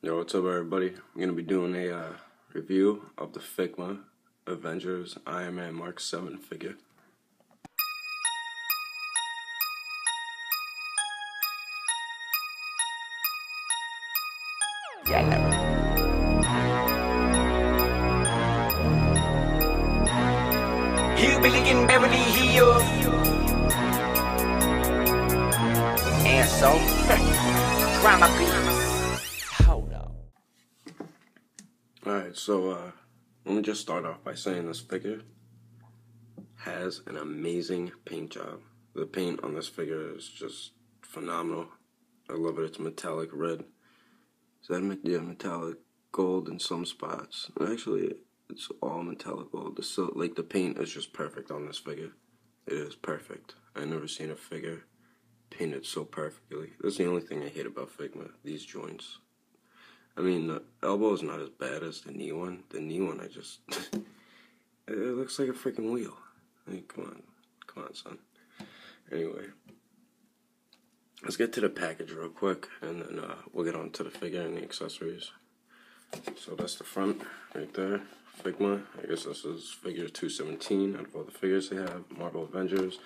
Yo, what's up, everybody? I'm gonna be doing a review of the Figma Avengers Iron Man Mark VII figure. Hillbilly in Beverly Hills, and so drama beats. Hold up. Alright, so let me just start off by saying this figure has an amazing paint job. The paint on this figure is just phenomenal. I love it. It's metallic red. Is that metallic gold in some spots? Actually, it's all metallic gold. The paint is just perfect on this figure. It is perfect. I've never seen a figure painted so perfectly. That's the only thing I hate about Figma, these joints. I mean, the elbow is not as bad as the knee one. The knee one, it looks like a freaking wheel. I mean, come on, son. Anyway, let's get to the package real quick, and then we'll get on to the figure and the accessories. So that's the front right there. Figma. I guess this is figure 217 out of all the figures they have. Marvel Avengers.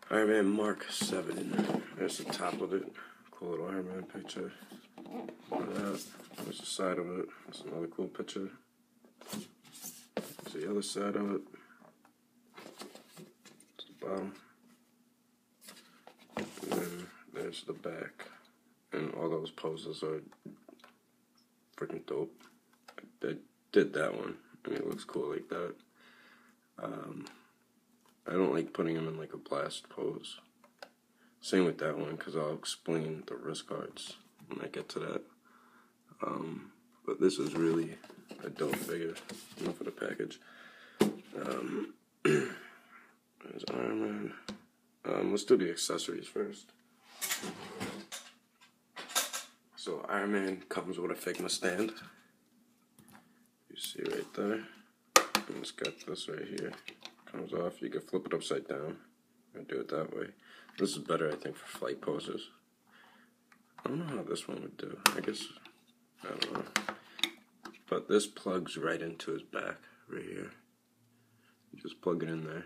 Iron Man Mark VII. There's the top of it. Cool little Iron Man picture. There's the side of it. That's another cool picture. There's the other side of it. It's the bottom. And then there's the back. And all those poses are freaking dope. I did that one. I mean, it looks cool like that. I don't like putting him in like a blast pose. Same with that one, because I'll explain the wrist guards when I get to that. But this is really a dope figure. Enough of the package. There's Iron Man. Let's do the accessories first. So Iron Man comes with a Figma stand. You see right there. And it's got this right here. Comes off. You can flip it upside down and do it that way. This is better, I think, for flight poses. I don't know how this one would do. I don't know. But this plugs right into his back, right here. You just plug it in there.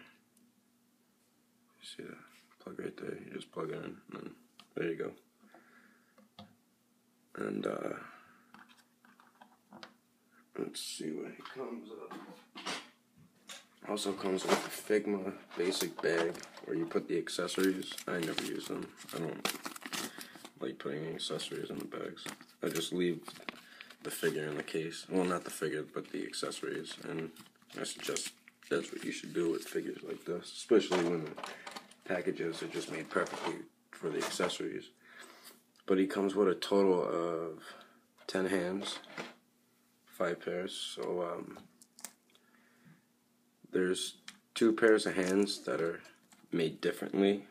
You see that? Plug right there. You just plug it in, and then there you go. And let's see what he comes up. Also comes with a Figma basic bag where you put the accessories. I never use them. I don't like putting accessories in the bags. I just leave the figure in the case. Well, not the figure, but the accessories. And I suggest that's what you should do with figures like this, especially when the packages are just made perfectly for the accessories. But he comes with a total of 10 hands, 5 pairs. So there's 2 pairs of hands that are made differently,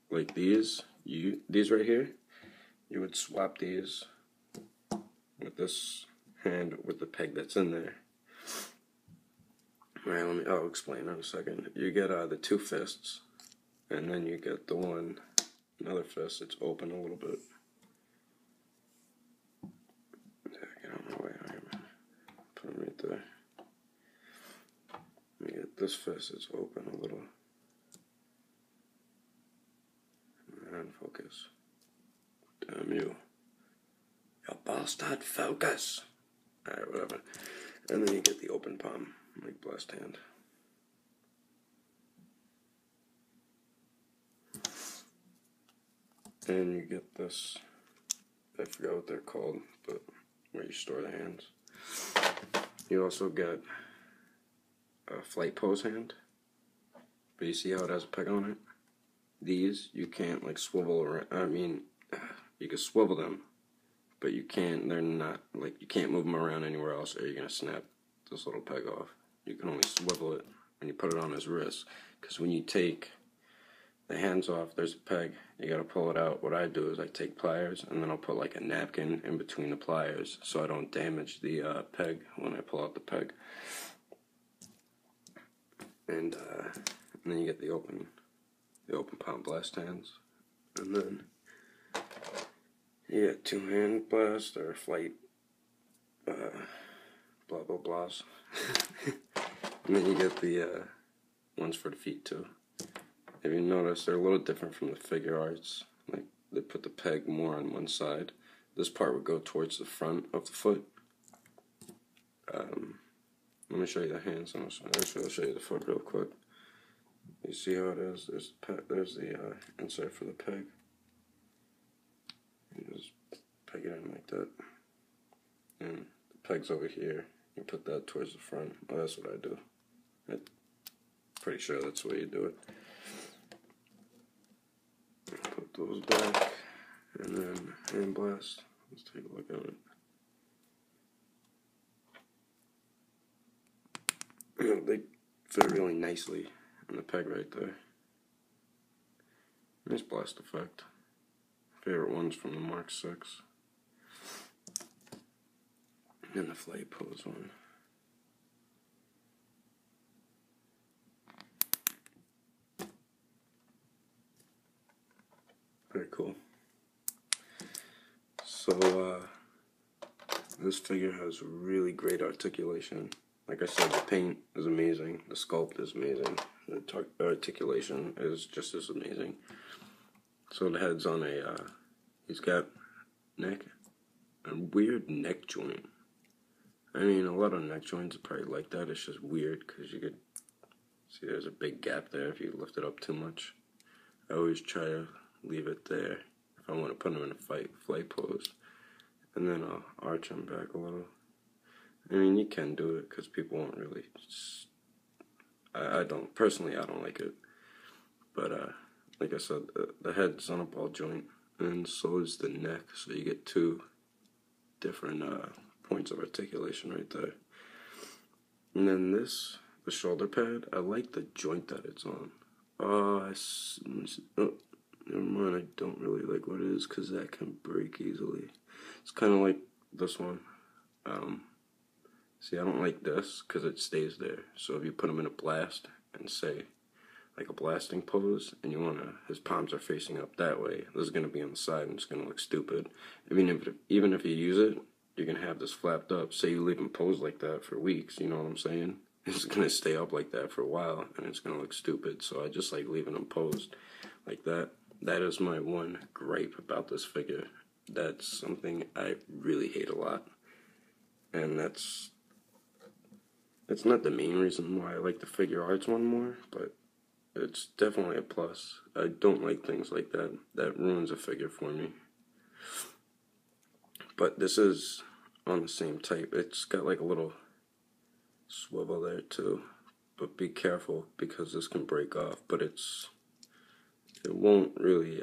like these. These right here, you would swap these with this hand with the peg that's in there. Alright, I'll explain in a second. You get the 2 fists, and then you get the another fist that's open a little bit. Get out of my way, Iron Man. Put him right there. Let me get this fist that's open a little. And focus. Damn you. Your bastard focus. Alright, whatever. And then you get the open palm, like blessed hand. And you get this, I forgot what they're called, but where you store the hands. You also get a flight pose hand, but you see how it has a peg on it? These, you can't like swivel around. I mean, you can swivel them, but you can't, they're not, like, you can't move them around anywhere else or you're going to snap this little peg off. You can only swivel it when you put it on his wrist, because when you take the hands off, there's a peg, you got to pull it out. What I do is I take pliers and then I'll put like a napkin in between the pliers so I don't damage the peg when I pull out the peg. And then you get the open palm blast hands, and then Yeah, two-hand blast or flight, blah blah blahs. And then you get the ones for the feet too. If you notice, they're a little different from the figure arts. Like, they put the peg more on one side. This part would go towards the front of the foot. Let me show you the hands. Actually, I'll show you the foot real quick. You see how it is? There's the insert for the peg. You just peg it in like that. And the peg's over here. You put that towards the front. Well, that's what I do. I'm pretty sure that's the way you do it. Put those back. And then hand blast. Let's take a look at it. They fit really nicely on the peg right there. Nice blast effect. Favorite one's from the Mark 6. And the flight pose one. Very cool. So, this figure has really great articulation. Like I said, the paint is amazing, the sculpt is amazing, the articulation is just as amazing. So the head's on he's got a weird neck joint. I mean, a lot of neck joints are probably like that. It's just weird because you could see there's a big gap there if you lift it up too much. I always try to leave it there if I want to put them in a flight pose. And then I'll arch them back a little. I mean, you can do it because people won't really. I don't like it. But like I said, the head's on a ball joint, and so is the neck. So you get two different points of articulation right there. And then the shoulder pad, I like the joint that it's on. Never mind. I don't really like what it is because that can break easily. It's kind of like this one. See, I don't like this because it stays there. So if you put him in a blast and say, like a blasting pose, and his palms are facing up that way, this is going to be on the side and it's going to look stupid. Even if you use it, you're going to have this flapped up. Say you leave him posed like that for weeks, you know what I'm saying? It's going to stay up like that for a while and it's going to look stupid. So I just like leaving him posed like that. That is my one gripe about this figure. That's something I really hate a lot. And it's not the main reason why I like the figure arts one more, but it's definitely a plus. I don't like things like that. That ruins a figure for me. But this is on the same type. It's got like a little swivel there too. But be careful because this can break off. But it won't really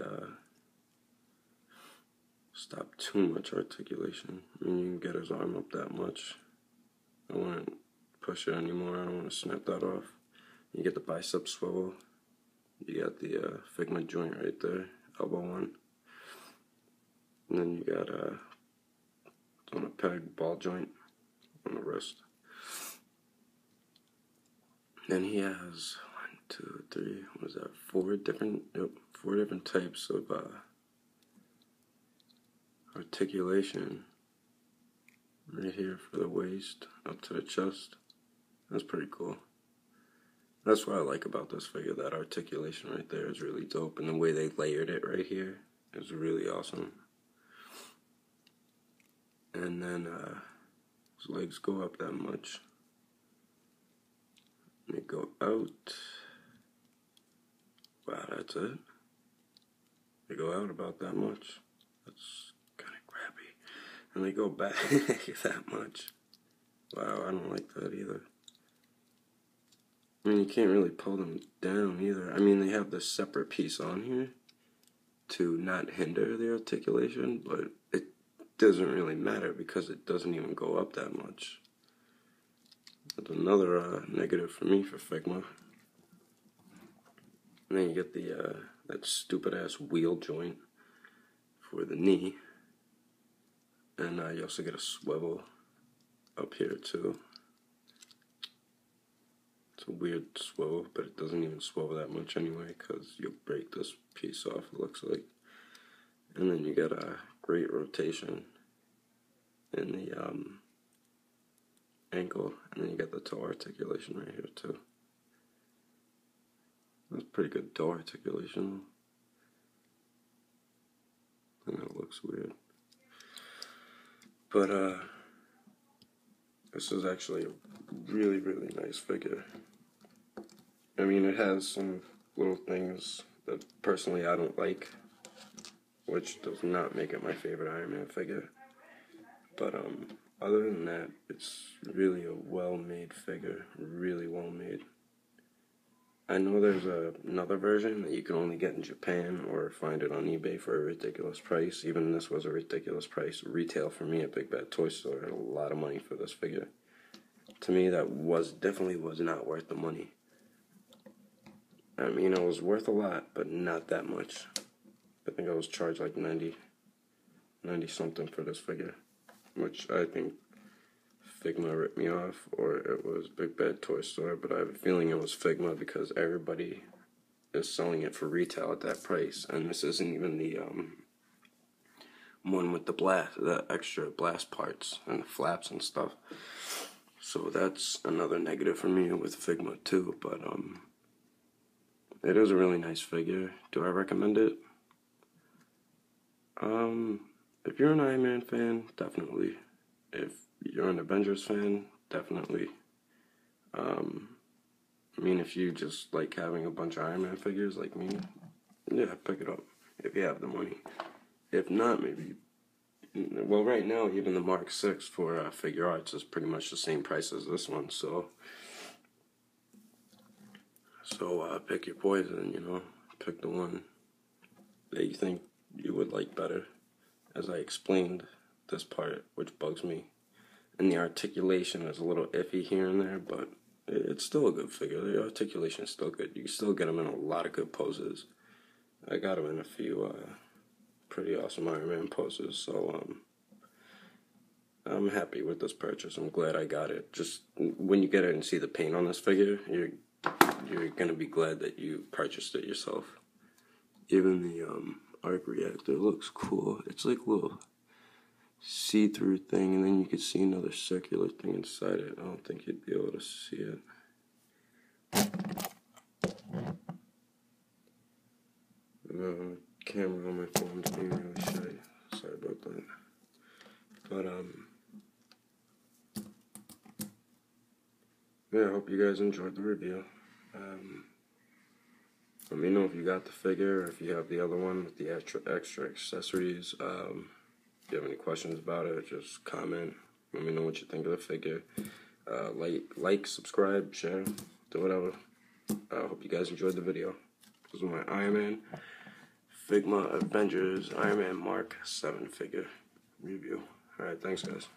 stop too much articulation. I mean, you can get his arm up that much. I wouldn't push it anymore. I don't want to snap that off. You get the bicep swivel. You got the Figma joint right there, elbow one. And then you got on a peg ball joint on the wrist. Then he has 4 different types of articulation right here for the waist up to the chest. That's pretty cool. That's what I like about this figure. That articulation right there is really dope, and the way they layered it right here is really awesome. And then his legs go up that much. And they go out. Wow, that's it. They go out about that much. That's kind of crappy. And they go back that much. Wow, I don't like that either. I mean, you can't really pull them down either. I mean, they have this separate piece on here to not hinder the articulation, but it doesn't really matter because it doesn't even go up that much. That's another negative for me for Figma. And then you get the that stupid ass wheel joint for the knee, and you also get a swivel up here too. It's a weird swivel, but it doesn't even swivel that much anyway because you'll break this piece off, it looks like. And then you got great rotation in the ankle, and then you get the toe articulation right here too. That's pretty good toe articulation. I know it looks weird, but this is actually a really, really nice figure. I mean, it has some little things that personally I don't like, which does not make it my favorite Iron Man figure. But other than that, it's really a well-made figure, really well-made. I know there's another version that you can only get in Japan or find it on eBay for a ridiculous price. Even this was a ridiculous price. Retail for me at Big Bad Toy Store had a lot of money for this figure. To me, that definitely was not worth the money. I mean, it was worth a lot, but not that much. I think I was charged like 90 something for this figure, which I think Figma ripped me off, or it was Big Bad Toy Store, but I have a feeling it was Figma because everybody is selling it for retail at that price, and this isn't even the one with the extra blast parts and the flaps and stuff. So that's another negative for me with Figma too, but it is a really nice figure. Do I recommend it? If you're an Iron Man fan, definitely. If you're an Avengers fan, definitely. I mean, if you just like having a bunch of Iron Man figures like me, yeah, pick it up if you have the money. If not, maybe. Well, right now, even the Mark 6 for Figure Arts is pretty much the same price as this one, so pick your poison, you know. Pick the one that you think you would like better. As I explained this part, which bugs me. And the articulation is a little iffy here and there, but it's still a good figure. The articulation is still good. You can still get them in a lot of good poses. I got him in a few pretty awesome Iron Man poses, so I'm happy with this purchase. I'm glad I got it. Just when you get it and see the paint on this figure, you're gonna be glad that you purchased it yourself. Even the arc reactor looks cool. It's like a little see-through thing, and then you can see another circular thing inside it. I don't think you'd be able to see it. The camera on my phone's being really shy. Sorry about that. But yeah, I hope you guys enjoyed the review. Let me know if you got the figure, or if you have the other one with the extra accessories. If you have any questions about it, just comment. Let me know what you think of the figure. Like, subscribe, share, do whatever. I hope you guys enjoyed the video. This is my Iron Man Figma Avengers Iron Man Mark 7 figure review. Alright, thanks guys.